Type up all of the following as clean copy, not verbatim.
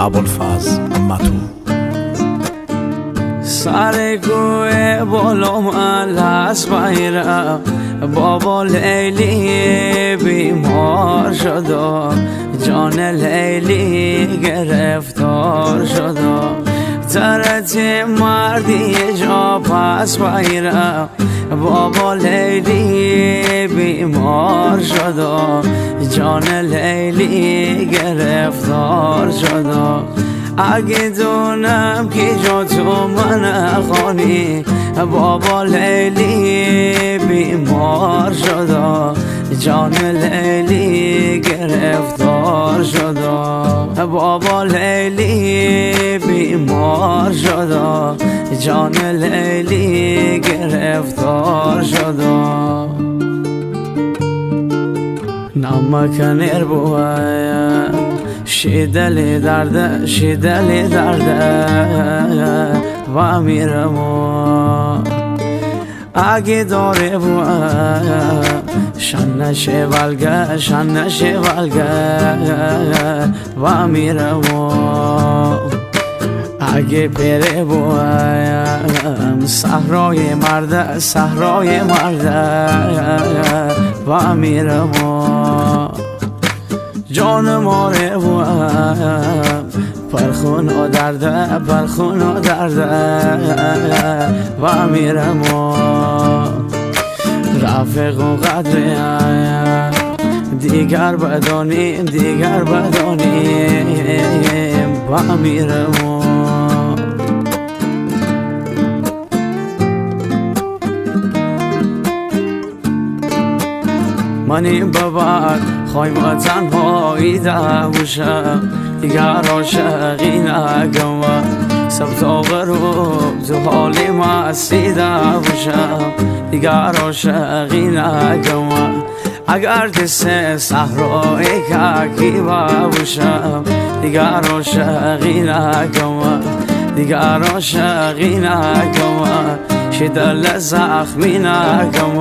ابوالفضل متو. سر کوه بالا من هست بیرم، بابا لیلی بیمار شده، جان لیلی گرفتار شده. ترت مردی جا پس بیرم، بابا لیلی بیمار شده، جان لیلی گرفتار شده. اگه دونم که جا تو من خانی، بابا لیلی بیمار شده، جان لیلی گرفتار شده. بابا لیلی بیمار شده، جان لیلی گرفتار شده. نمک نربوه شیدلی درده، شیدلی درده و میرم اگه داره شن شولگه، شن شولگه و میرم اگه پره صحرای مرده، صحرای مرده و میرم جان ماره پرخون و درده، پرخون و درده و میرم رفیق و قدر دیگر بدانیم، دیگر بدانیم و میرم. منی ببر خواهیم تنهایی دموشم، دیگر عاشقی نگم، سبت و غروب تو حالی مستی دموشم، دیگر عاشقی نگم. اگر دست صحرای ککی ببوشم، دیگر عاشقی نگم، دیگر عاشقی نگم. دل زخمی نگم،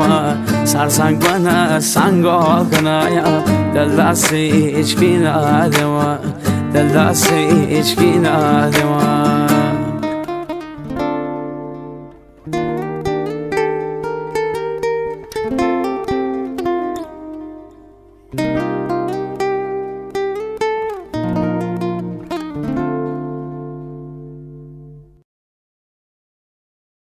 سرسنگ بنه سنگا کنایم، دل دستی هیچکی ندیم، دل دستی هیچکی ندیم.